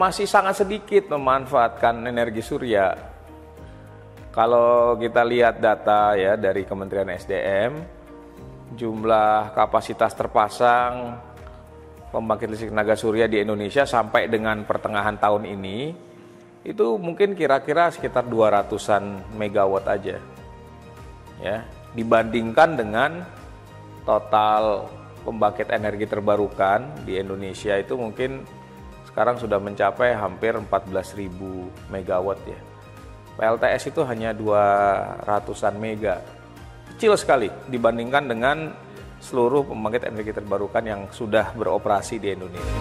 masih sangat sedikit memanfaatkan energi surya. Kalau kita lihat data ya dari Kementerian SDM, jumlah kapasitas terpasang pembangkit listrik tenaga surya di Indonesia sampai dengan pertengahan tahun ini itu mungkin kira-kira sekitar 200-an megawatt aja. Ya, dibandingkan dengan total pembangkit energi terbarukan di Indonesia itu mungkin sekarang sudah mencapai hampir 14.000 megawatt ya. PLTS itu hanya 200-an mega. Kecil sekali dibandingkan dengan seluruh pembangkit energi terbarukan yang sudah beroperasi di Indonesia.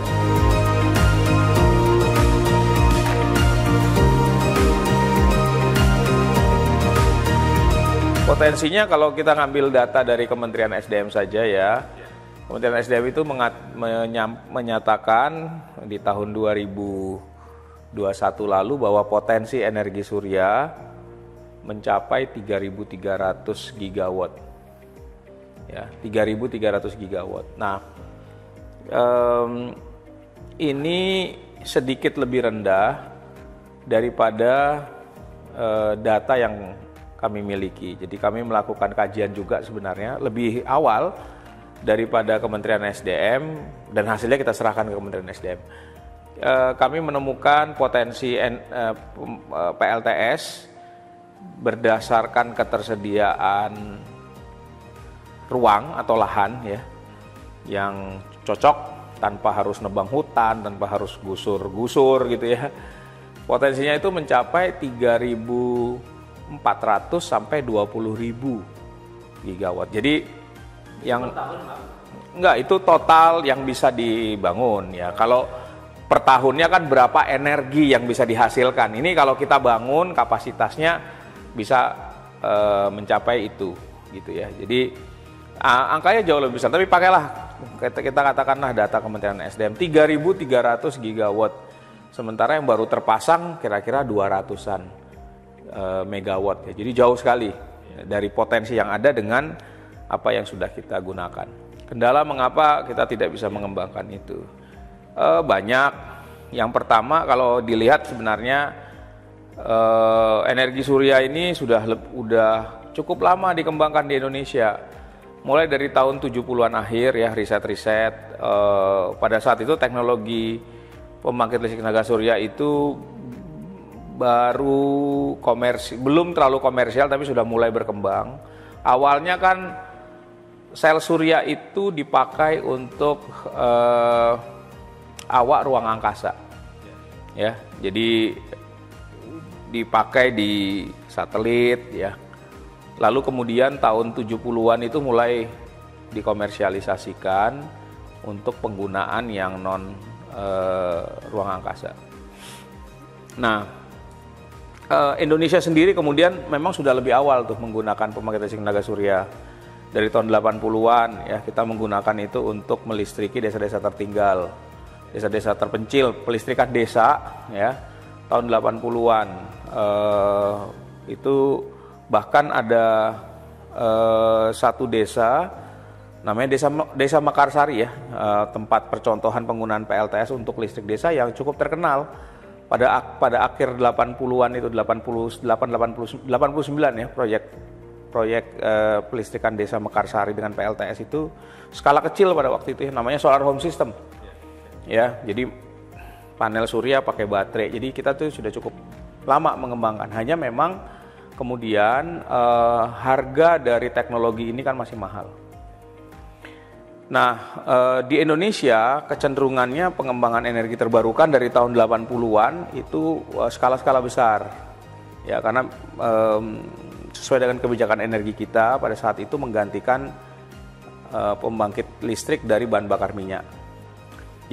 Potensinya kalau kita ngambil data dari Kementerian SDM saja ya, Kementerian SDM itu menyatakan di tahun 2021 lalu bahwa potensi energi surya mencapai 3.300 gigawatt. Ya, 3.300 gigawatt. Nah, ini sedikit lebih rendah daripada data yang kami miliki. Jadi kami melakukan kajian juga sebenarnya lebih awal daripada Kementerian SDM dan hasilnya kita serahkan ke Kementerian SDM. Kami menemukan potensi PLTS berdasarkan ketersediaan ruang atau lahan ya yang cocok tanpa harus nebang hutan, tanpa harus gusur-gusur gitu ya. Potensinya itu mencapai 3.400 sampai 20.000 gigawatt. Jadi yang enggak itu total yang bisa dibangun ya. Kalau per tahunnya kan berapa energi yang bisa dihasilkan. Ini kalau kita bangun kapasitasnya bisa mencapai itu gitu ya. Jadi angkanya jauh lebih besar. Tapi pakailah kita katakanlah data Kementerian SDM 3.300 gigawatt. Sementara yang baru terpasang kira-kira 200-an megawatt ya. Jadi jauh sekali dari potensi yang ada dengan apa yang sudah kita gunakan. Kendala mengapa kita tidak bisa mengembangkan itu? Banyak. Yang pertama kalau dilihat sebenarnya energi surya ini sudah cukup lama dikembangkan di Indonesia. Mulai dari tahun 70-an akhir ya riset-riset. Pada saat itu teknologi pembangkit listrik tenaga surya itu baru belum terlalu komersial tapi sudah mulai berkembang. Awalnya kan sel surya itu dipakai untuk awak ruang angkasa, ya. Jadi dipakai di satelit, ya. Lalu kemudian tahun 70-an itu mulai dikomersialisasikan untuk penggunaan yang non ruang angkasa. Nah. Indonesia sendiri kemudian memang sudah lebih awal tuh menggunakan pembangkit listrik tenaga surya. Dari tahun 80-an ya kita menggunakan itu untuk melistriki desa-desa tertinggal, desa-desa terpencil, pelistrikan desa ya. Tahun 80-an itu bahkan ada satu desa namanya desa Mekarsari ya, tempat percontohan penggunaan PLTS untuk listrik desa yang cukup terkenal. Pada akhir 80-an itu 89 ya proyek pelistrikan desa Mekarsari dengan PLTS itu skala kecil pada waktu itu ya, namanya solar home system. Ya, jadi panel surya pakai baterai. Jadi kita tuh sudah cukup lama mengembangkan. Hanya memang kemudian harga dari teknologi ini kan masih mahal. Nah, di Indonesia kecenderungannya pengembangan energi terbarukan dari tahun 80-an itu skala-skala besar. Ya, karena sesuai dengan kebijakan energi kita pada saat itu menggantikan pembangkit listrik dari bahan bakar minyak.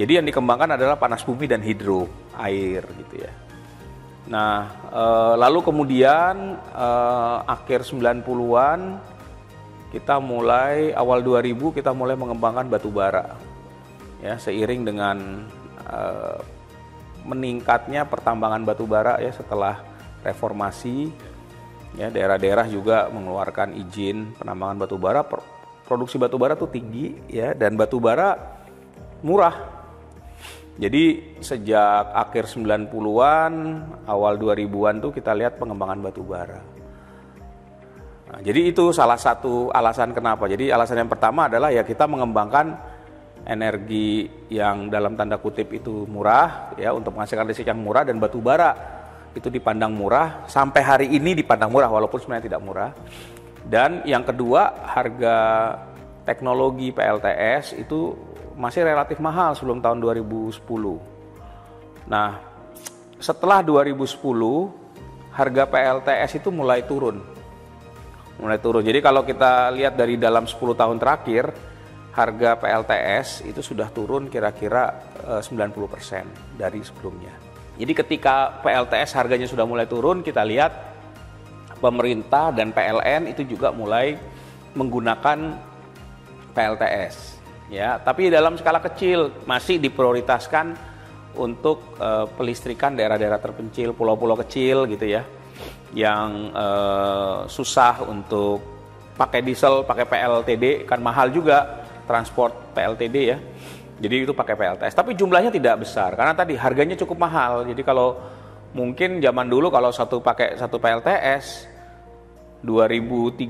Jadi yang dikembangkan adalah panas bumi dan hidro, air gitu ya. Nah, lalu kemudian akhir 90-an kita mulai awal 2000 kita mulai mengembangkan batu bara ya seiring dengan meningkatnya pertambangan batu bara ya setelah reformasi ya daerah-daerah juga mengeluarkan izin penambangan batu bara, produksi batu bara tuh tinggi ya dan batu bara murah Jadi sejak akhir 90-an, awal 2000-an tuh kita lihat pengembangan batu bara. Nah, jadi itu salah satu alasan kenapa. Jadi alasan yang pertama adalah ya kita mengembangkan energi yang dalam tanda kutip itu murah ya, untuk menghasilkan listrik yang murah, dan batu bara itu dipandang murah, sampai hari ini dipandang murah walaupun sebenarnya tidak murah. Dan yang kedua, harga teknologi PLTS itu masih relatif mahal sebelum tahun 2010. Nah, setelah 2010 harga PLTS itu mulai turun. Jadi kalau kita lihat dari dalam 10 tahun terakhir, harga PLTS itu sudah turun kira-kira 90% dari sebelumnya. Jadi ketika PLTS harganya sudah mulai turun, kita lihat pemerintah dan PLN itu juga mulai menggunakan PLTS. Ya, tapi dalam skala kecil, masih diprioritaskan untuk pelistrikan daerah-daerah terpencil, pulau-pulau kecil gitu ya, yang susah untuk pakai diesel, pakai PLTD, kan mahal juga transport PLTD ya. Jadi itu pakai PLTS. Tapi jumlahnya tidak besar karena tadi harganya cukup mahal. Jadi kalau mungkin zaman dulu kalau pakai satu PLTS 2013,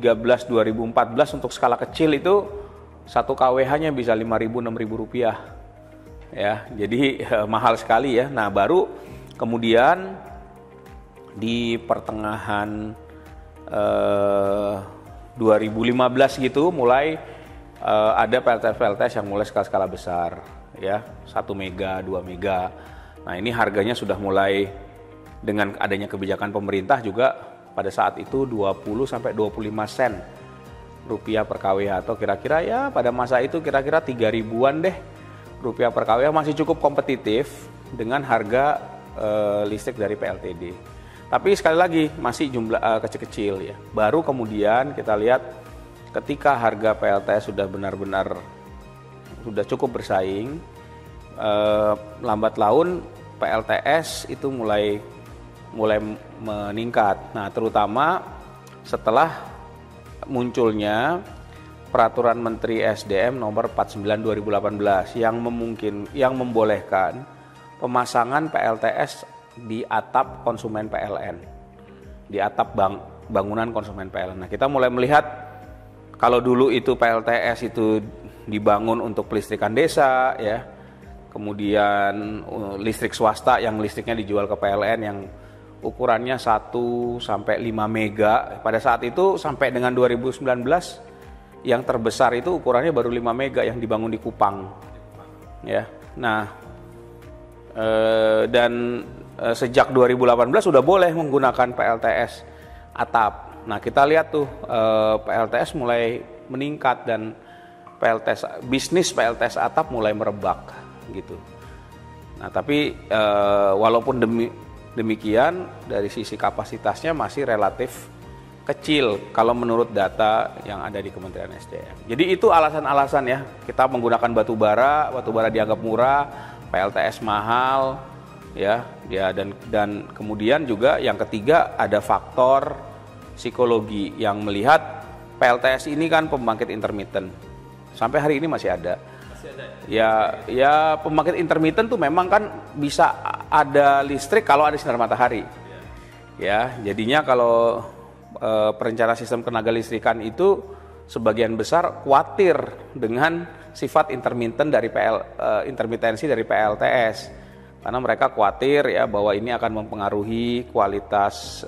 2014 untuk skala kecil itu 1 kWh-nya bisa 5.000-6.000 rupiah, ya. Jadi mahal sekali ya. Nah, baru kemudian di pertengahan 2015 gitu mulai ada PLTS yang mulai skala besar, ya, 1 mega, 2 mega. Nah, ini harganya sudah mulai dengan adanya kebijakan pemerintah juga pada saat itu 20 sampai 25 sen rupiah per kWh, atau kira-kira ya pada masa itu kira-kira 3.000-an deh rupiah per kWh, masih cukup kompetitif dengan harga listrik dari PLTD. Tapi sekali lagi masih jumlah kecil-kecil ya. Baru kemudian kita lihat ketika harga PLTS sudah benar-benar sudah cukup bersaing, lambat laun PLTS itu mulai meningkat. Nah, terutama setelah munculnya Peraturan Menteri SDM nomor 49 2018 yang membolehkan pemasangan PLTS di atap konsumen PLN, di atap bangunan konsumen PLN. Nah, kita mulai melihat kalau dulu itu PLTS itu dibangun untuk pelistrikan desa ya, kemudian listrik swasta yang listriknya dijual ke PLN yang ukurannya 1 sampai 5 mega. Pada saat itu sampai dengan 2019 yang terbesar itu ukurannya baru 5 mega yang dibangun di Kupang. Ya. Nah, dan sejak 2018 sudah boleh menggunakan PLTS atap. Nah, kita lihat tuh PLTS mulai meningkat dan bisnis PLTS atap mulai merebak gitu. Nah, tapi walaupun demikian dari sisi kapasitasnya masih relatif kecil kalau menurut data yang ada di Kementerian SDM. Jadi itu alasan-alasan ya, kita menggunakan batu bara dianggap murah, PLTS mahal ya dan kemudian juga yang ketiga ada faktor psikologi yang melihat PLTS ini kan pembangkit intermittent. Sampai hari ini masih ada. Ya pembangkit intermittent tuh memang kan bisa ada listrik kalau ada sinar matahari. Ya, jadinya kalau perencana sistem tenaga listrikan itu sebagian besar khawatir dengan sifat intermitensi dari PLTS. Karena mereka khawatir ya bahwa ini akan mempengaruhi kualitas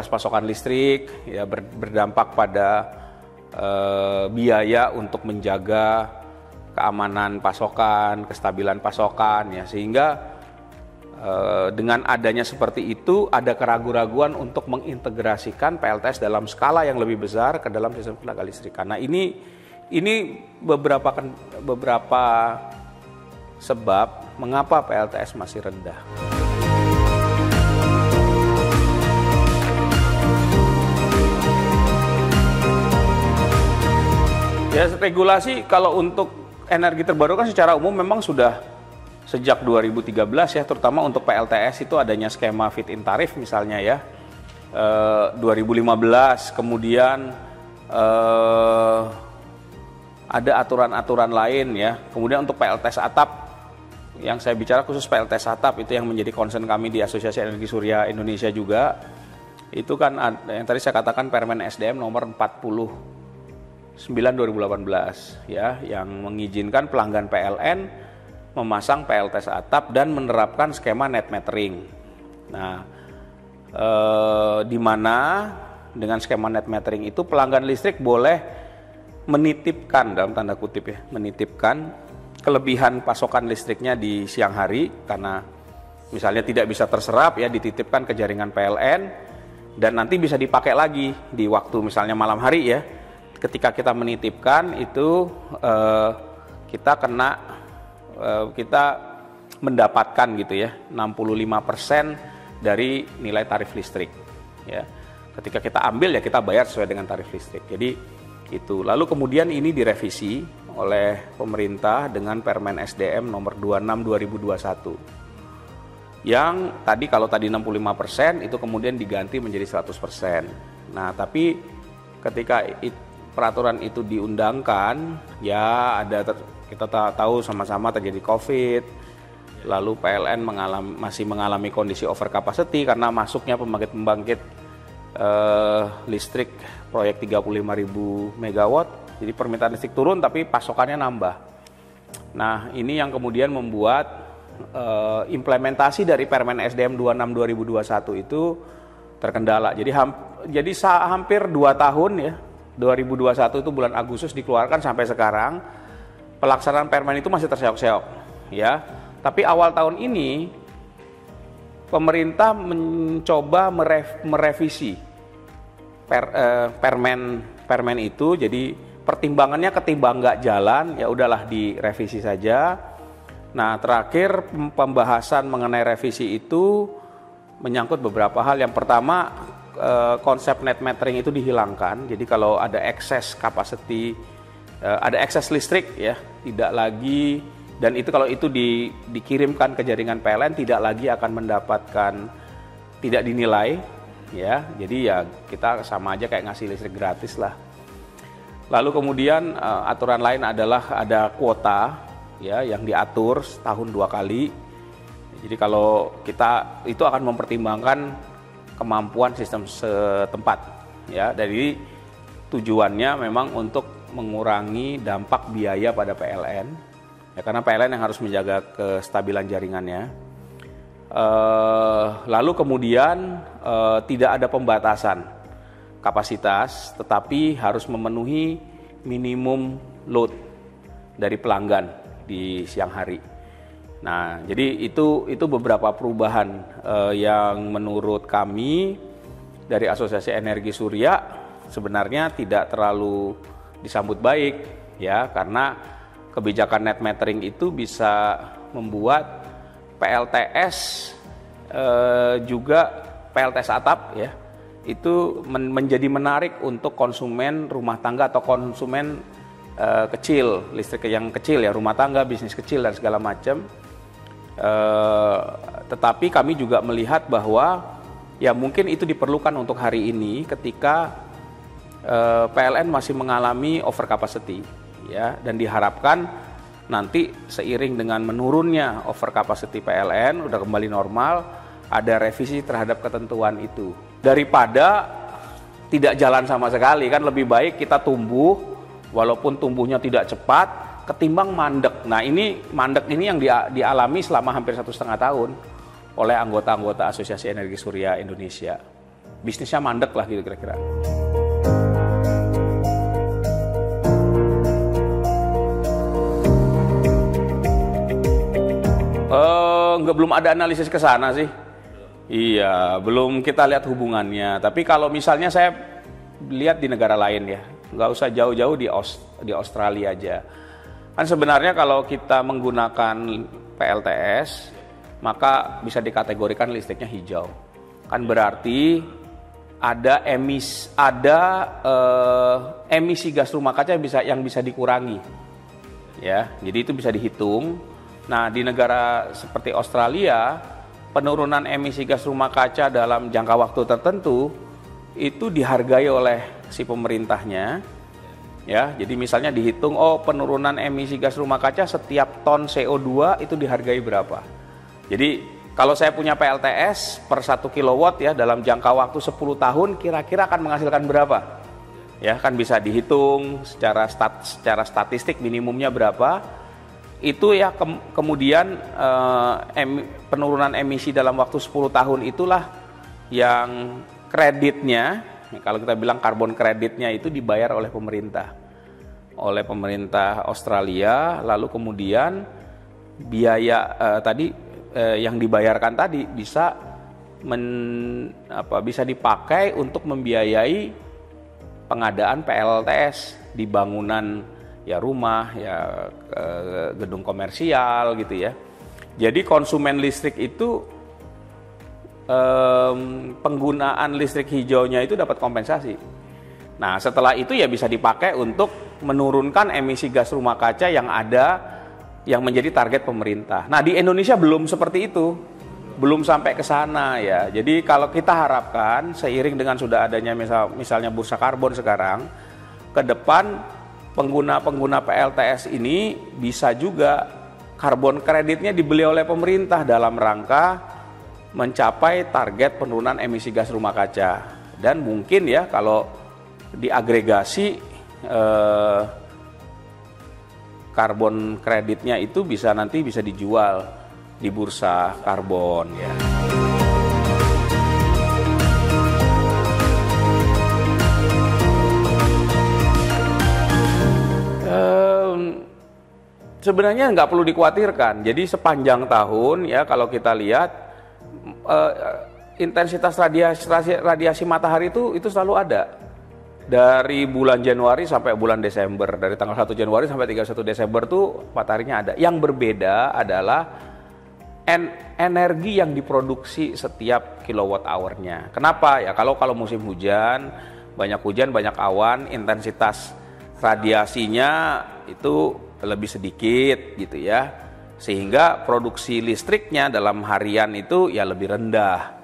pasokan listrik, ya berdampak pada biaya untuk menjaga keamanan pasokan, kestabilan pasokan ya, sehingga dengan adanya seperti itu ada keraguan-raguan untuk mengintegrasikan PLTS dalam skala yang lebih besar ke dalam sistem tenaga listrikan. Nah, ini beberapa sebab mengapa PLTS masih rendah. Ya, regulasi kalau untuk energi terbarukan secara umum memang sudah sejak 2013 ya, terutama untuk PLTS itu adanya skema fit-in tarif misalnya ya, 2015, kemudian ada aturan-aturan lain ya. Kemudian untuk PLTS atap, yang saya bicara khusus PLTS atap itu yang menjadi concern kami di Asosiasi Energi Surya Indonesia juga. Itu kan yang tadi saya katakan Permen SDM nomor 49 2018 ya, yang mengizinkan pelanggan PLN memasang PLTS atap dan menerapkan skema net metering. Nah, di mana dengan skema net metering itu pelanggan listrik boleh menitipkan, dalam tanda kutip ya, menitipkan kelebihan pasokan listriknya di siang hari karena misalnya tidak bisa terserap ya, dititipkan ke jaringan PLN dan nanti bisa dipakai lagi di waktu misalnya malam hari ya. Ketika kita menitipkan itu kita mendapatkan gitu ya 65% dari nilai tarif listrik ya. Ketika kita ambil ya kita bayar sesuai dengan tarif listrik. Jadi itu. Lalu kemudian ini direvisi oleh pemerintah dengan Permen SDM nomor 26 2021. Yang tadi kalau tadi 65% itu kemudian diganti menjadi 100%. Nah, tapi ketika peraturan itu diundangkan ya kita tahu sama-sama terjadi Covid. Lalu PLN masih mengalami kondisi over capacity karena masuknya pembangkit-pembangkit listrik proyek 35.000 MW. Jadi permintaan listrik turun tapi pasokannya nambah. Nah, ini yang kemudian membuat implementasi dari Permen SDM 26 2021 itu terkendala. Jadi hampir 2 tahun ya, 2021 itu bulan Agustus dikeluarkan sampai sekarang pelaksanaan Permen itu masih terseok-seok ya. Tapi awal tahun ini pemerintah mencoba merevisi permen itu, jadi pertimbangannya ketimbang nggak jalan ya udahlah direvisi saja. Nah, terakhir pembahasan mengenai revisi itu menyangkut beberapa hal. Yang pertama, konsep net metering itu dihilangkan. Jadi kalau ada excess capacity, ada excess listrik ya, tidak lagi, dan itu kalau itu dikirimkan ke jaringan PLN tidak lagi akan mendapatkan, tidak dinilai ya. Jadi ya kita sama aja kayak ngasih listrik gratis lah. Lalu kemudian aturan lain adalah ada kuota ya yang diatur setahun 2 kali. Jadi kalau kita itu akan mempertimbangkan kemampuan sistem setempat ya. Dari tujuannya memang untuk mengurangi dampak biaya pada PLN ya, karena PLN yang harus menjaga kestabilan jaringannya. Lalu kemudian tidak ada pembatasan kapasitas, tetapi harus memenuhi minimum load dari pelanggan di siang hari. Nah, jadi itu beberapa perubahan yang menurut kami dari Asosiasi Energi Surya sebenarnya tidak terlalu disambut baik ya, karena kebijakan net metering itu bisa membuat PLTS juga PLTS atap ya itu menjadi menarik untuk konsumen rumah tangga atau konsumen kecil, listrik yang kecil ya, rumah tangga, bisnis kecil dan segala macam. Tetapi kami juga melihat bahwa ya mungkin itu diperlukan untuk hari ini ketika PLN masih mengalami over capacity ya, dan diharapkan nanti seiring dengan menurunnya over capacity PLN udah kembali normal, ada revisi terhadap ketentuan itu. Daripada tidak jalan sama sekali, kan lebih baik kita tumbuh walaupun tumbuhnya tidak cepat ketimbang mandek. Nah, ini mandek ini yang dialami selama hampir 1,5 tahun oleh anggota-anggota Asosiasi Energi Surya Indonesia. Bisnisnya mandek lah gitu kira-kira. Belum ada analisis ke sana sih. Iya, belum kita lihat hubungannya. Tapi kalau misalnya saya lihat di negara lain ya, nggak usah jauh-jauh di Australia aja. Kan sebenarnya kalau kita menggunakan PLTS, maka bisa dikategorikan listriknya hijau. Kan berarti ada emisi gas rumah kaca yang bisa dikurangi. Ya, jadi itu bisa dihitung. Nah, di negara seperti Australia, penurunan emisi gas rumah kaca dalam jangka waktu tertentu itu dihargai oleh si pemerintahnya Ya, jadi misalnya dihitung, penurunan emisi gas rumah kaca setiap ton CO2 itu dihargai berapa. Jadi kalau saya punya PLTS per 1 kilowatt ya dalam jangka waktu 10 tahun kira-kira akan menghasilkan berapa? Ya, kan bisa dihitung secara statistik minimumnya berapa. Itu ya kemudian penurunan emisi dalam waktu 10 tahun itulah yang kreditnya, kalau kita bilang karbon kreditnya itu dibayar oleh pemerintah Australia, lalu kemudian biaya yang dibayarkan tadi bisa dipakai untuk membiayai pengadaan PLTS di bangunan ya rumah, ya gedung komersial gitu ya. Jadi konsumen listrik itu penggunaan listrik hijaunya itu dapat kompensasi. Nah, setelah itu ya bisa dipakai untuk menurunkan emisi gas rumah kaca yang ada yang menjadi target pemerintah. Nah, di Indonesia belum seperti itu. Belum sampai ke sana ya. Jadi kalau kita harapkan seiring dengan sudah adanya misalnya bursa karbon sekarang, ke depan pengguna PLTS ini bisa juga karbon kreditnya dibeli oleh pemerintah dalam rangka mencapai target penurunan emisi gas rumah kaca. Dan mungkin ya kalau diagregasi karbon kreditnya itu nanti bisa dijual di bursa karbon ya. Sebenarnya nggak perlu dikhawatirkan. Jadi sepanjang tahun ya kalau kita lihat intensitas radiasi matahari itu selalu ada. Dari bulan Januari sampai bulan Desember, dari tanggal 1 Januari sampai 31 Desember tuh mataharinya ada. Yang berbeda adalah energi yang diproduksi setiap kilowatt hour-nya. Kenapa? Ya kalau musim hujan, banyak awan, intensitas radiasinya itu lebih sedikit gitu ya. Sehingga produksi listriknya dalam harian itu ya lebih rendah.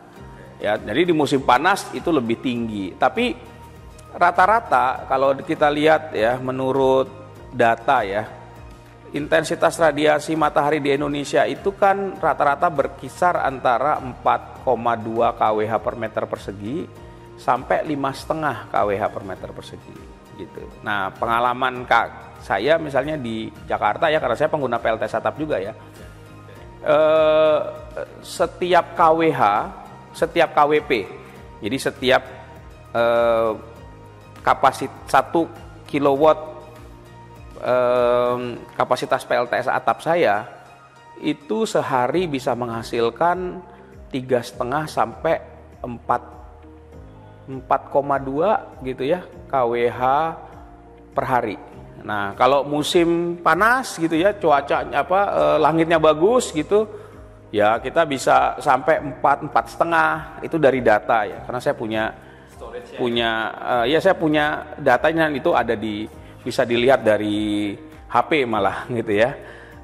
Ya, jadi di musim panas itu lebih tinggi. Tapi rata-rata kalau kita lihat ya menurut data ya, intensitas radiasi matahari di Indonesia itu kan rata-rata berkisar antara 4,2 kWh per meter persegi sampai 5,5 kWh per meter persegi gitu. Nah, pengalaman saya misalnya di Jakarta ya, karena saya pengguna PLTS atap juga ya, setiap kWh, setiap KWP, jadi setiap kapasitas 1 kilowatt kapasitas PLTS atap saya itu sehari bisa menghasilkan 3,5 sampai 4,2 gitu ya kWh per hari. Nah, kalau musim panas gitu ya, cuacanya langitnya bagus gitu, ya kita bisa sampai 4,5 itu dari data ya, karena saya punya datanya, itu ada bisa dilihat dari HP malah gitu ya.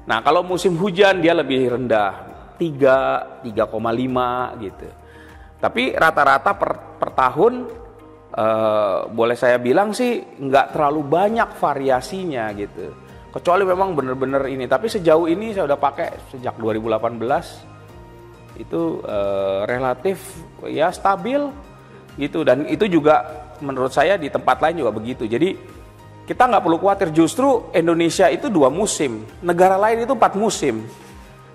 Nah, kalau musim hujan dia lebih rendah, 3,5 gitu. Tapi rata-rata per tahun boleh saya bilang sih nggak terlalu banyak variasinya gitu. Kecuali memang benar-benar ini. Tapi sejauh ini saya udah pakai sejak 2018 itu relatif ya stabil gitu. Dan itu juga menurut saya di tempat lain juga begitu. Jadi kita nggak perlu khawatir, justru Indonesia itu 2 musim, negara lain itu 4 musim,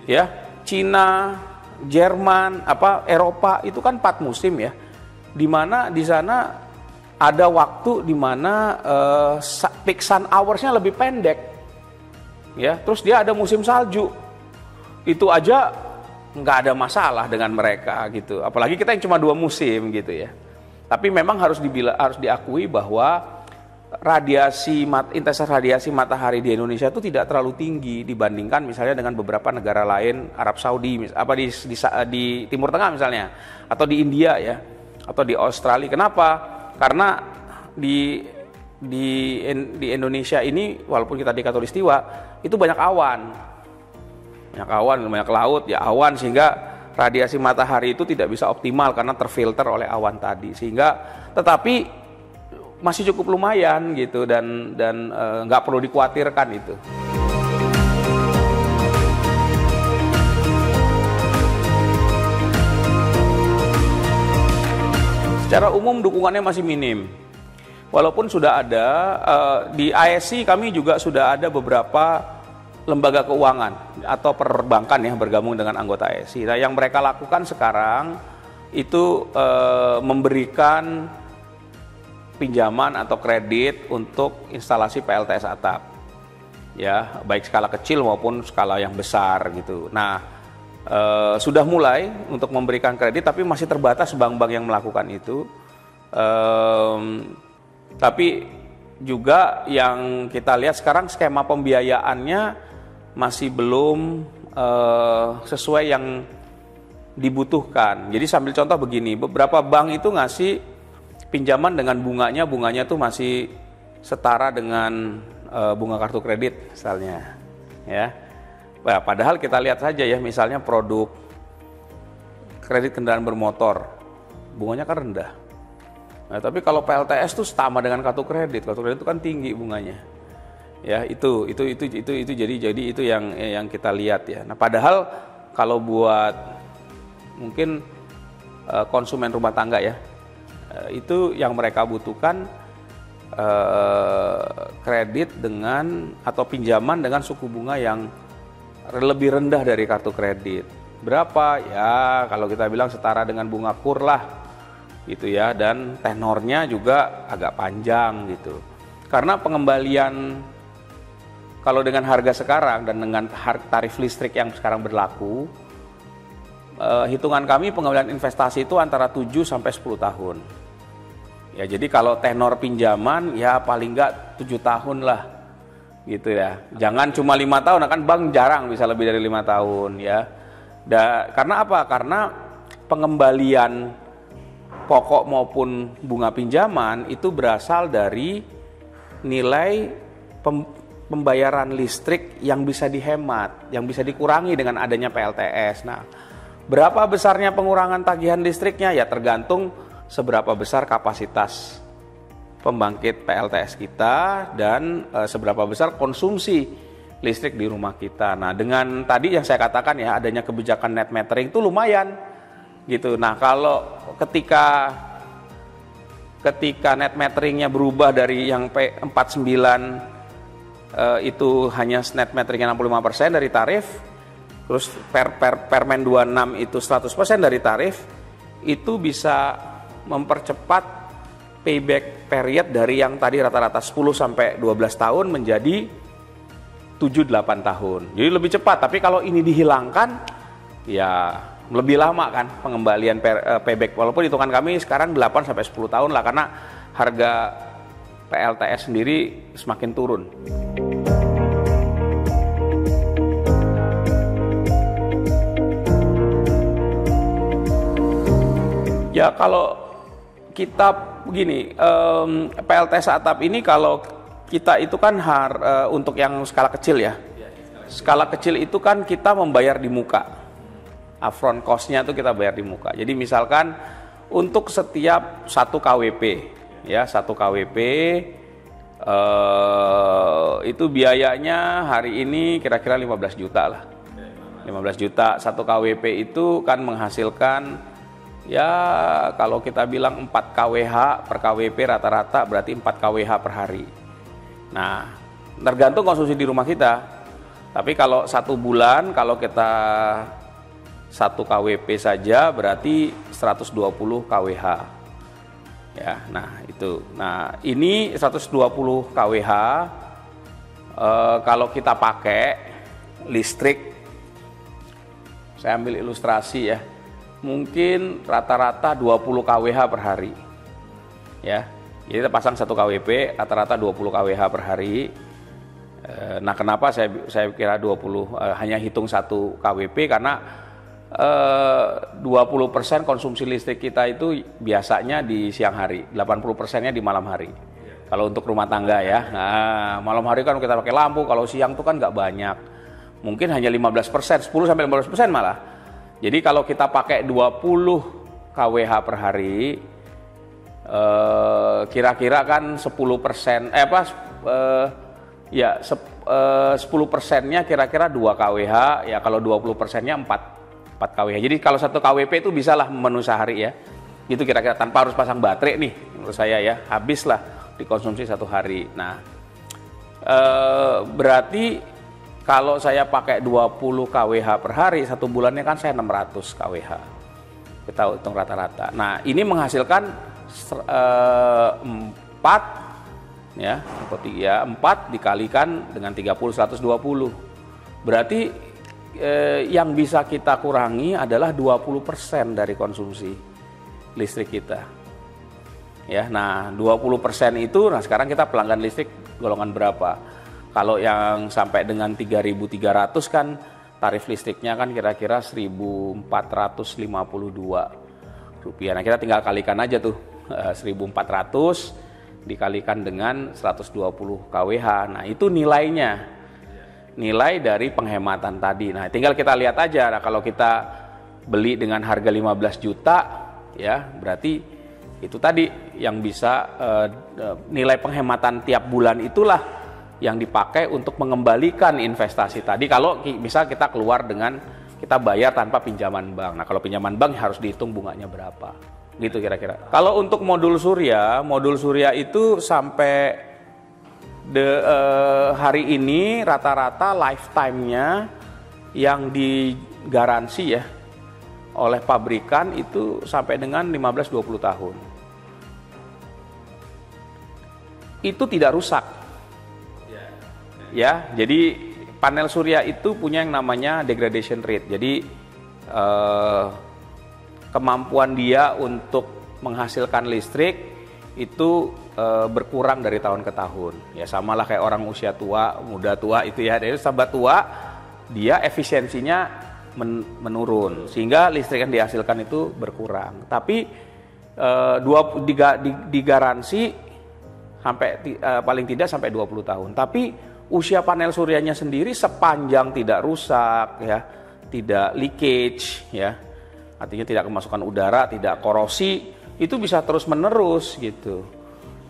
ya. Cina, Jerman, Eropa itu kan 4 musim ya. Dimana di sana ada waktu di mana peak sun hours-nya lebih pendek, ya. Terus dia ada musim salju, itu aja nggak ada masalah dengan mereka gitu. Apalagi kita yang cuma 2 musim gitu ya. Tapi memang harus diakui bahwa intensitas radiasi matahari di Indonesia itu tidak terlalu tinggi dibandingkan misalnya dengan beberapa negara lain, Arab Saudi, di Timur Tengah misalnya, atau di India ya, atau di Australia. Kenapa? Karena di Indonesia ini walaupun kita di Khatulistiwa itu banyak awan, banyak laut ya, awan, sehingga radiasi matahari itu tidak bisa optimal karena terfilter oleh awan tadi. Tetapi masih cukup lumayan gitu, dan nggak perlu dikhawatirkan itu. Secara umum dukungannya masih minim. Walaupun sudah ada di ISC, kami juga sudah ada beberapa lembaga keuangan atau perbankan yang bergabung dengan anggota ISC. Nah, yang mereka lakukan sekarang itu memberikan pinjaman atau kredit untuk instalasi PLTS atap, ya, baik skala kecil maupun skala yang besar gitu. Nah, sudah mulai untuk memberikan kredit, tapi masih terbatas bank-bank yang melakukan itu. Tapi juga yang kita lihat sekarang skema pembiayaannya masih belum sesuai yang dibutuhkan. Jadi sambil contoh begini, beberapa bank itu ngasih pinjaman dengan bunganya tuh masih setara dengan bunga kartu kredit misalnya, ya. Nah, padahal kita lihat saja ya, misalnya produk kredit kendaraan bermotor, bunganya kan rendah. Nah, tapi kalau PLTS itu sama dengan kartu kredit itu kan tinggi bunganya. Ya, itu jadi itu yang kita lihat ya. Nah, padahal kalau buat mungkin konsumen rumah tangga ya, itu yang mereka butuhkan kredit dengan atau pinjaman dengan suku bunga yang lebih rendah dari kartu kredit. Berapa? Ya, kalau kita bilang setara dengan bunga KUR lah gitu ya, dan tenornya juga agak panjang gitu. Karena pengembalian kalau dengan harga sekarang dan dengan tarif listrik yang sekarang berlaku, hitungan kami pengembalian investasi itu antara 7 sampai 10 tahun. Ya, jadi kalau tenor pinjaman ya paling enggak 7 tahun lah gitu ya. Jangan cuma 5 tahun, kan bank jarang bisa lebih dari 5 tahun ya. Karena apa? Karena pengembalian pokok maupun bunga pinjaman itu berasal dari nilai pembayaran listrik yang bisa dihemat, yang bisa dikurangi dengan adanya PLTS. Nah, berapa besarnya pengurangan tagihan listriknya? Ya tergantung seberapa besar kapasitas pembangkit PLTS kita dan seberapa besar konsumsi listrik di rumah kita. Nah, dengan tadi yang saya katakan ya, adanya kebijakan net metering itu lumayan gitu. Nah, kalau ketika net meteringnya berubah dari yang P49 itu hanya net meteringnya 65% dari tarif, terus Permen 26 itu 100% dari tarif, itu bisa mempercepat payback period dari yang tadi rata-rata 10 sampai 12 tahun menjadi 7-8 tahun. Jadi lebih cepat, tapi kalau ini dihilangkan ya lebih lama kan pengembalian payback. Walaupun hitungan kami sekarang 8 sampai 10 tahun lah, karena harga PLTS sendiri semakin turun. Ya, kalau kita begini, PLTS atap ini kalau kita itu kan untuk yang skala kecil ya. Skala kecil itu kan kita membayar di muka. Upfront cost-nya itu kita bayar di muka. Jadi misalkan untuk setiap 1 KWP ya, 1 KWP itu biayanya hari ini kira-kira 15 juta lah. 15 juta 1 KWP itu kan menghasilkan ya kalau kita bilang 4 kWh per KWP rata-rata berarti 4 kWh per hari. Nah, tergantung konsumsi di rumah kita. Tapi kalau 1 bulan, kalau kita 1 KWP saja berarti 120 kWh. Ya, nah itu. Nah, ini 120 kWh kalau kita pakai listrik, saya ambil ilustrasi ya. Mungkin rata-rata 20 kWh per hari. Ya. Jadi kita pasang 1 KWP rata-rata 20 kWh per hari. Nah, kenapa saya kira 20 hanya hitung 1 KWP karena 20% konsumsi listrik kita itu biasanya di siang hari, 80%-nya di malam hari. Kalau untuk rumah tangga ya. Nah, malam hari kan kita pakai lampu, kalau siang itu kan nggak banyak. Mungkin hanya 15%, 10 sampai 15% malah. Jadi kalau kita pakai 20 kWh per hari, kira-kira kan 10%, ya 10%-nya kira-kira 2 kWh, ya kalau 20%-nya 4 kWh. Jadi kalau 1 kWp itu bisalah menu sehari ya. Itu kira-kira tanpa harus pasang baterai nih menurut saya ya. Habislah dikonsumsi 1 hari. Nah, berarti kalau saya pakai 20 kWh per hari, 1 bulannya kan saya 600 kWh. Kita hitung rata-rata. Nah, ini menghasilkan 4 ya, atau 4 dikalikan dengan 30, 120. Berarti yang bisa kita kurangi adalah 20% dari konsumsi listrik kita. Ya, nah 20% itu, nah sekarang kita pelanggan listrik golongan berapa? Kalau yang sampai dengan 3.300 kan tarif listriknya kan kira-kira 1.452 rupiah. Nah kita tinggal kalikan aja tuh 1.400 dikalikan dengan 120 kWh. Nah itu nilainya, nilai dari penghematan tadi. Nah tinggal kita lihat aja. Nah, kalau kita beli dengan harga 15 juta ya berarti itu tadi yang bisa nilai penghematan tiap bulan itulah yang dipakai untuk mengembalikan investasi tadi. Kalau misal kita keluar dengan kita bayar tanpa pinjaman bank. Nah kalau pinjaman bank harus dihitung bunganya berapa, gitu kira-kira. Kalau untuk modul surya itu sampai hari ini rata-rata lifetime-nya yang digaransi ya oleh pabrikan itu sampai dengan 15-20 tahun. Itu tidak rusak. Ya, jadi panel surya itu punya yang namanya degradation rate. Jadi kemampuan dia untuk menghasilkan listrik itu berkurang dari tahun ke tahun. Ya samalah kayak orang usia tua, muda tua itu ya. Dari sambat tua dia efisiensinya menurun sehingga listrik yang dihasilkan itu berkurang. Tapi digaransi sampai paling tidak sampai 20 tahun. Tapi usia panel suryanya sendiri sepanjang tidak rusak ya, tidak leakage ya. Artinya tidak kemasukan udara, tidak korosi, itu bisa terus-menerus gitu.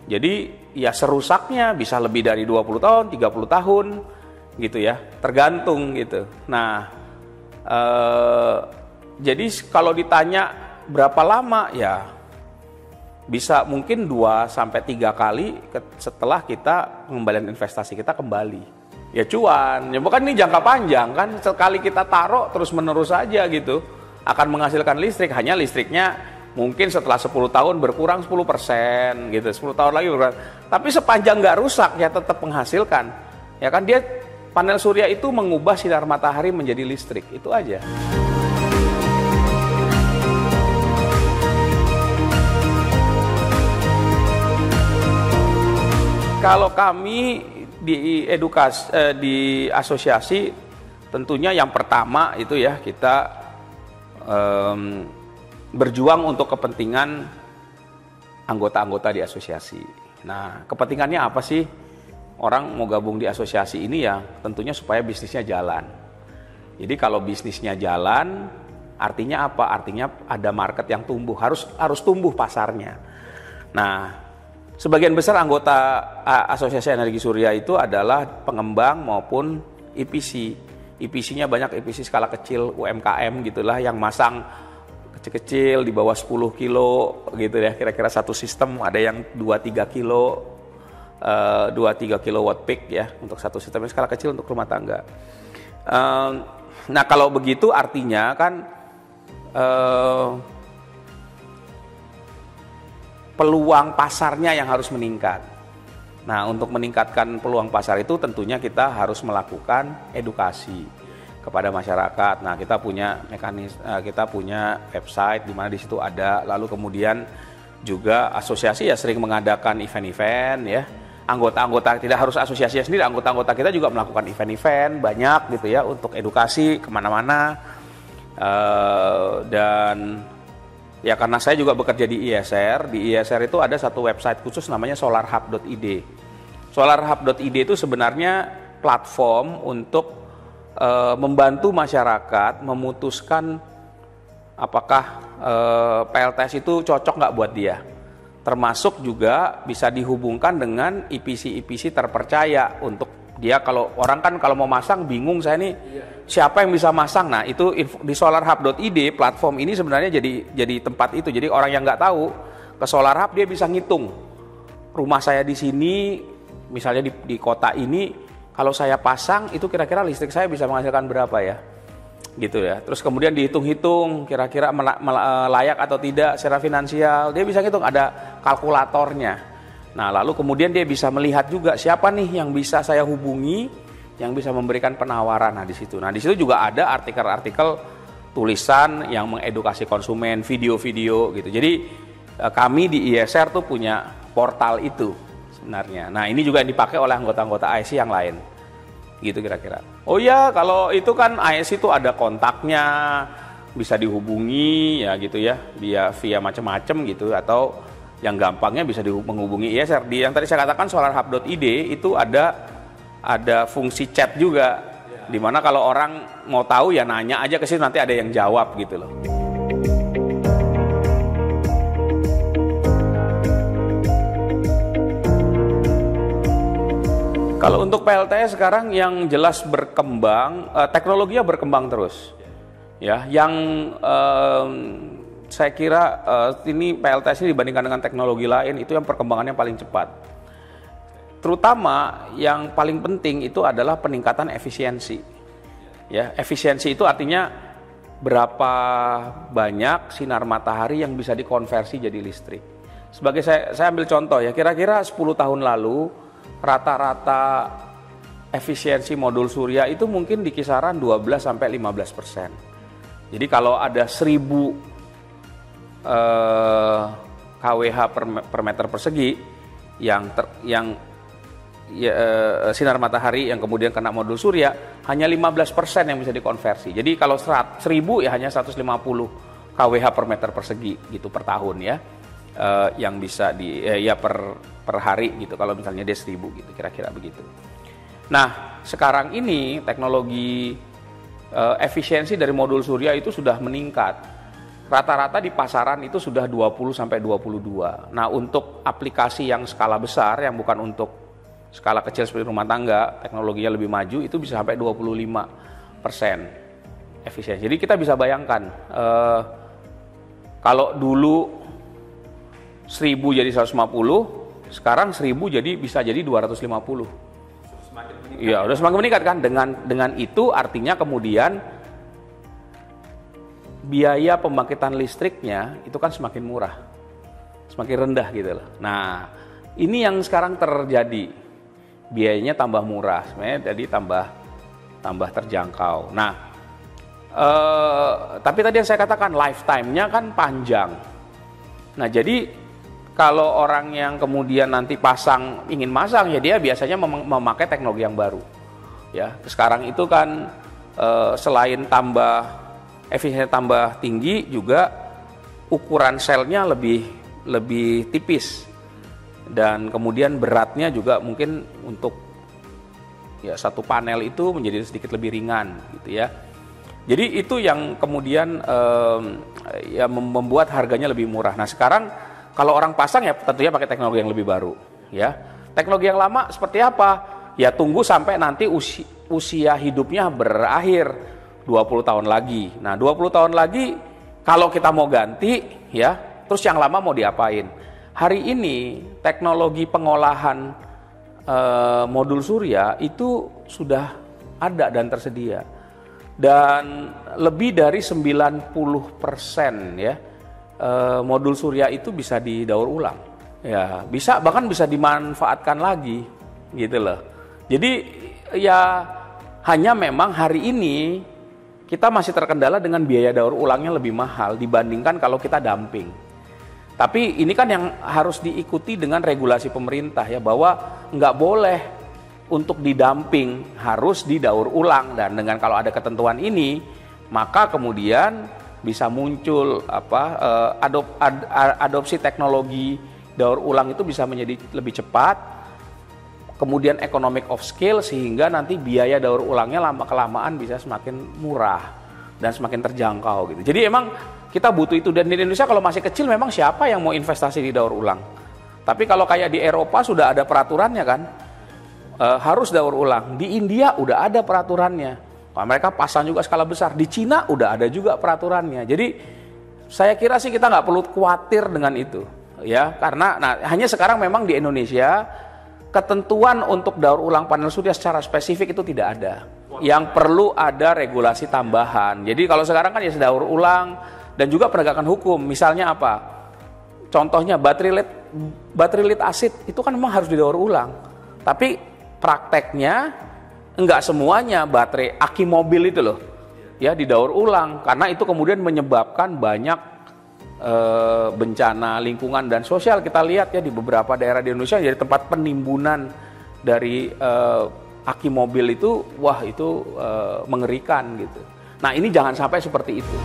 Jadi ya serusaknya bisa lebih dari 20 tahun, 30 tahun gitu ya, tergantung gitu. Nah, jadi kalau ditanya berapa lama ya bisa mungkin 2-3 kali setelah kita pengembalian investasi kita kembali. Ya cuan, ya bukan ini jangka panjang kan, sekali kita taruh terus-menerus aja gitu. Akan menghasilkan listrik, hanya listriknya mungkin setelah 10 tahun berkurang 10% gitu, 10 tahun lagi berkurang. Tapi sepanjang nggak rusak ya tetap menghasilkan. Ya kan dia panel surya itu mengubah sinar matahari menjadi listrik, itu aja. Kalau kami di edukasi di asosiasi tentunya yang pertama itu ya kita berjuang untuk kepentingan anggota-anggota di asosiasi. Nah, kepentingannya apa sih? Orang mau gabung di asosiasi ini ya tentunya supaya bisnisnya jalan. Jadi kalau bisnisnya jalan, artinya apa? Artinya ada market yang tumbuh, harus tumbuh pasarnya. Nah, sebagian besar anggota Asosiasi Energi Surya itu adalah pengembang maupun EPC. EPC-nya banyak EPC skala kecil, UMKM gitulah yang masang kecil-kecil di bawah 10 kilo gitu ya, kira-kira satu sistem, ada yang 2-3 kilo, 2-3 kilowatt peak ya untuk satu sistem, skala kecil untuk rumah tangga. Nah kalau begitu artinya kan peluang pasarnya yang harus meningkat. Nah, untuk meningkatkan peluang pasar itu tentunya kita harus melakukan edukasi kepada masyarakat. Nah, kita punya mekanisme, kita punya website di mana di situ ada. Lalu kemudian juga asosiasi ya sering mengadakan event-event ya. Anggota-anggota tidak harus asosiasi sendiri, anggota-anggota kita juga melakukan event-event banyak gitu ya untuk edukasi kemana-mana. Dan ya karena saya juga bekerja di ISR itu ada satu website khusus namanya solarhub.id. Solarhub.id itu sebenarnya platform untuk membantu masyarakat memutuskan apakah PLTS itu cocok nggak buat dia. termasuk juga bisa dihubungkan dengan EPC terpercaya untuk dia. Kalau orang kan kalau mau masang bingung, saya nih siapa yang bisa masang. Nah itu di solarhub.id platform ini sebenarnya jadi tempat itu. Jadi orang yang nggak tahu ke SolarHub dia bisa ngitung rumah saya di sini, misalnya di kota ini, kalau saya pasang itu kira-kira listrik saya bisa menghasilkan berapa ya, gitu ya. Terus kemudian dihitung-hitung kira-kira layak atau tidak secara finansial, dia bisa ngitung, ada kalkulatornya. Nah lalu kemudian dia bisa melihat juga siapa nih yang bisa saya hubungi, yang bisa memberikan penawaran. Nah di situ juga ada artikel-artikel tulisan yang mengedukasi konsumen, video-video gitu. Jadi kami di ISR tuh punya portal itu sebenarnya. Nah ini juga yang dipakai oleh anggota-anggota ISC yang lain, gitu kira-kira. Oh ya, kalau itu kan ISC itu ada kontaknya, bisa dihubungi ya gitu ya, via macam-macam gitu, atau yang gampangnya bisa menghubungi ISR. Yang tadi saya katakan solarhub.id itu ada fungsi chat juga, dimana kalau orang mau tahu ya nanya aja ke situ, nanti ada yang jawab gitu loh. Kalau untuk PLTS sekarang yang jelas berkembang, teknologinya berkembang terus. Ya, yang saya kira ini PLTS ini dibandingkan dengan teknologi lain itu yang perkembangannya paling cepat. Terutama yang paling penting itu adalah peningkatan efisiensi. Ya, efisiensi itu artinya berapa banyak sinar matahari yang bisa dikonversi jadi listrik. Sebagai saya ambil contoh ya, kira-kira 10 tahun lalu rata-rata efisiensi modul surya itu mungkin di kisaran 12-15%. Jadi kalau ada 1000 kWh per meter persegi yang sinar matahari yang kemudian kena modul surya, hanya 15% yang bisa dikonversi. Jadi kalau 1000 ya hanya 150 kWh per meter persegi gitu per tahun ya, yang bisa per hari gitu, kalau misalnya dia 1000 gitu, kira-kira begitu. Nah sekarang ini teknologi efisiensi dari modul surya itu sudah meningkat, rata-rata di pasaran itu sudah 20-22. Nah untuk aplikasi yang skala besar, yang bukan untuk skala kecil seperti rumah tangga, teknologinya lebih maju, itu bisa sampai 25% efisiensi. Jadi kita bisa bayangkan kalau dulu 1000 jadi 150, sekarang 1000 bisa jadi 250. Iya, udah semakin meningkat kan. Dengan itu artinya kemudian biaya pembangkitan listriknya itu kan semakin murah, semakin rendah gitu loh. Nah, ini yang sekarang terjadi, biayanya tambah murah, sebenarnya jadi tambah terjangkau. Nah, tapi tadi yang saya katakan lifetime-nya kan panjang. Nah, jadi kalau orang yang kemudian nanti ingin masang ya dia biasanya memakai teknologi yang baru. Ya, sekarang itu kan selain efisiensi tambah tinggi, juga ukuran selnya lebih tipis, dan kemudian beratnya juga mungkin untuk ya satu panel itu menjadi sedikit lebih ringan gitu ya. Jadi itu yang kemudian ya membuat harganya lebih murah. Nah sekarang kalau orang pasang ya tentunya pakai teknologi yang lebih baru ya. Teknologi yang lama seperti apa? Ya tunggu sampai nanti usia hidupnya berakhir 20 tahun lagi. Nah 20 tahun lagi kalau kita mau ganti ya, terus yang lama mau diapain? Hari ini teknologi pengolahan modul surya itu sudah ada dan tersedia. Dan lebih dari 90% ya modul surya itu bisa didaur ulang, ya bahkan bisa dimanfaatkan lagi, gitu loh. Jadi ya hanya memang hari ini kita masih terkendala dengan biaya daur ulangnya lebih mahal dibandingkan kalau kita dumping. Tapi ini kan yang harus diikuti dengan regulasi pemerintah ya, bahwa nggak boleh untuk didumping, harus didaur ulang. Dan dengan kalau ada ketentuan ini, maka kemudian bisa muncul adopsi teknologi daur ulang itu bisa menjadi lebih cepat, kemudian economic of scale, sehingga nanti biaya daur ulangnya lama kelamaan bisa semakin murah dan semakin terjangkau gitu. Jadi emang kita butuh itu. Dan di Indonesia kalau masih kecil memang siapa yang mau investasi di daur ulang? Tapi kalau kayak di Eropa sudah ada peraturannya kan, harus daur ulang. Di India udah ada peraturannya. Nah, mereka pasang juga skala besar. Di Cina udah ada juga peraturannya. Jadi saya kira sih kita nggak perlu khawatir dengan itu, ya. Karena hanya sekarang memang di Indonesia ketentuan untuk daur ulang panel surya secara spesifik itu tidak ada. Yang perlu ada regulasi tambahan. Jadi kalau sekarang kan ya daur ulang dan juga penegakan hukum. Misalnya apa? Contohnya baterai lead acid itu kan memang harus didaur ulang. Tapi prakteknya enggak semuanya baterai aki mobil itu loh ya didaur ulang, karena itu kemudian menyebabkan banyak bencana lingkungan dan sosial. Kita lihat ya di beberapa daerah di Indonesia jadi tempat penimbunan dari aki mobil itu, wah itu mengerikan gitu. Nah ini jangan sampai seperti itu.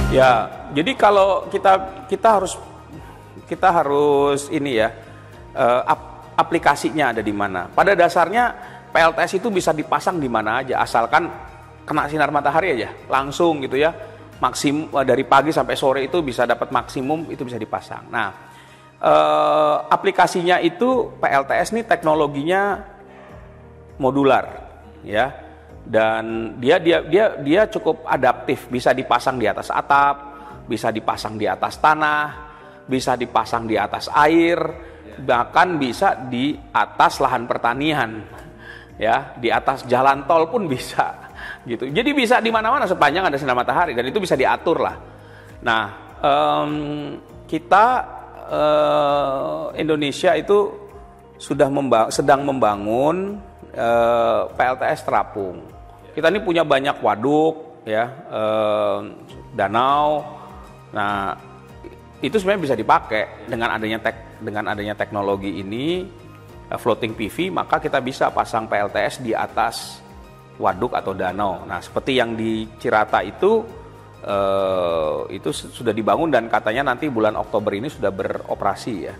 Ya, jadi kalau kita harus ini ya, aplikasinya ada di mana. Pada dasarnya PLTS itu bisa dipasang di mana aja, asalkan kena sinar matahari aja, langsung gitu ya. Maksimum dari pagi sampai sore itu bisa dapat maksimum, itu bisa dipasang. Nah, aplikasinya itu PLTS nih teknologinya modular, ya. Dan dia cukup adaptif, bisa dipasang di atas atap, bisa dipasang di atas tanah, bisa dipasang di atas air, bahkan bisa di atas lahan pertanian, ya, di atas jalan tol pun bisa, gitu. Jadi bisa di mana-mana sepanjang ada sinar matahari dan itu bisa diatur lah. Nah, kita Indonesia itu sedang membangun PLTS terapung. Kita ini punya banyak waduk, ya, danau. Nah, itu sebenarnya bisa dipakai dengan adanya teknologi ini, floating PV, maka kita bisa pasang PLTS di atas waduk atau danau. Nah, seperti yang di Cirata itu sudah dibangun dan katanya nanti bulan Oktober ini sudah beroperasi ya.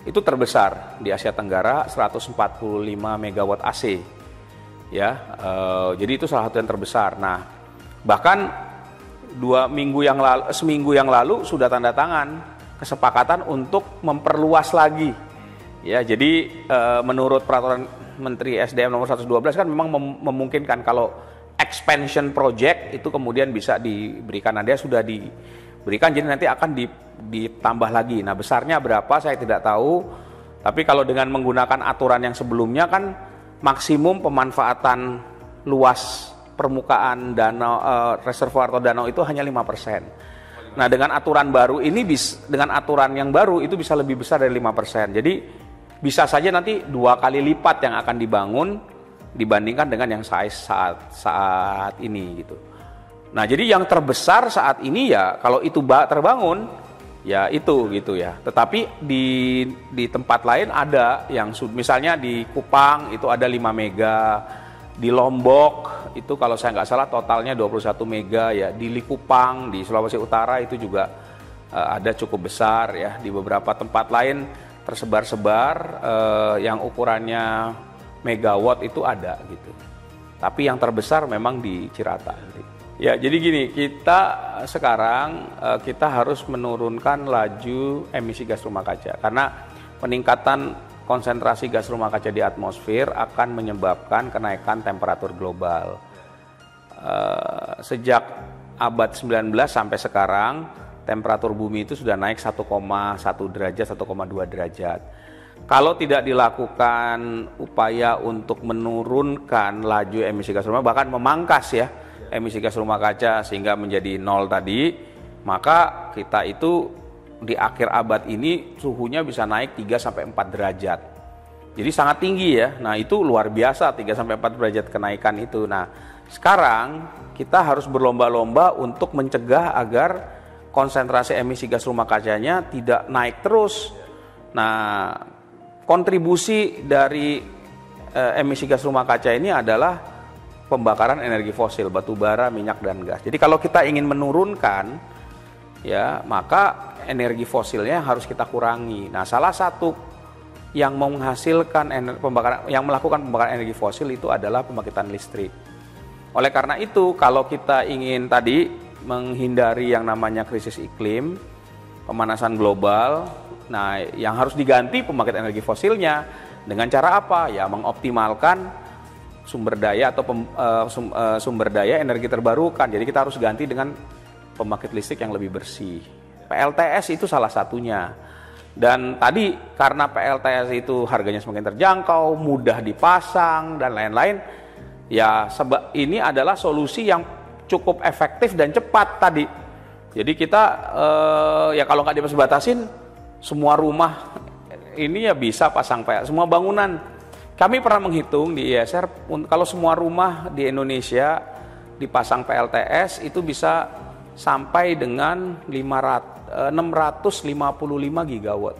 Itu terbesar di Asia Tenggara, 145 megawatt AC. Ya, jadi itu salah satu yang terbesar. Nah, bahkan seminggu yang lalu sudah tanda tangan kesepakatan untuk memperluas lagi. Ya, jadi menurut peraturan Menteri SDM nomor 112 kan memang memungkinkan kalau expansion project itu kemudian bisa diberikan. Nah, dia sudah diberikan, jadi nanti akan ditambah lagi. Nah, besarnya berapa saya tidak tahu. Tapi kalau dengan menggunakan aturan yang sebelumnya kan maksimum pemanfaatan luas permukaan danau, reservoir atau danau itu hanya 5%. Nah, dengan aturan baru ini, dengan aturan yang baru itu bisa lebih besar dari 5%. Jadi bisa saja nanti 2 kali lipat yang akan dibangun dibandingkan dengan yang saat ini gitu. Nah, jadi yang terbesar saat ini ya kalau itu terbangun ya itu gitu ya. Tetapi di tempat lain ada yang misalnya di Kupang itu ada 5 mega, di Lombok itu kalau saya nggak salah totalnya 21 mega ya, di Likupang di Sulawesi Utara itu juga ada cukup besar ya, di beberapa tempat lain tersebar-sebar yang ukurannya megawatt itu ada gitu. Tapi yang terbesar memang di Cirata. Ya, jadi gini, kita sekarang kita harus menurunkan laju emisi gas rumah kaca karena peningkatan konsentrasi gas rumah kaca di atmosfer akan menyebabkan kenaikan temperatur global. Sejak abad 19 sampai sekarang temperatur bumi itu sudah naik 1,1 derajat, 1,2 derajat. Kalau tidak dilakukan upaya untuk menurunkan laju emisi gas rumah, bahkan memangkas ya emisi gas rumah kaca sehingga menjadi 0 tadi, maka kita itu di akhir abad ini suhunya bisa naik 3-4 derajat. Jadi sangat tinggi ya. Nah, itu luar biasa 3-4 derajat kenaikan itu. Nah, sekarang kita harus berlomba-lomba untuk mencegah agar konsentrasi emisi gas rumah kacanya tidak naik terus. Nah, kontribusi dari emisi gas rumah kaca ini adalah pembakaran energi fosil, batu bara, minyak dan gas. Jadi kalau kita ingin menurunkan ya, maka energi fosilnya harus kita kurangi. Nah, salah satu yang menghasilkan yang melakukan pembakaran energi fosil itu adalah pembangkitan listrik. Oleh karena itu, kalau kita ingin tadi menghindari yang namanya krisis iklim, pemanasan global, nah yang harus diganti pembangkit energi fosilnya dengan cara apa? Ya mengoptimalkan sumber daya atau sumber daya energi terbarukan. Jadi kita harus ganti dengan pembangkit listrik yang lebih bersih. PLTS itu salah satunya. Dan tadi karena PLTS itu harganya semakin terjangkau, mudah dipasang dan lain-lain, ya ini adalah solusi yang cukup efektif dan cepat tadi. Jadi kita ya kalau nggak dibatasin, semua rumah ini ya bisa pasang PLTS, semua bangunan. Kami pernah menghitung di ISR, kalau semua rumah di Indonesia dipasang PLTS itu bisa sampai dengan 655 gigawatt.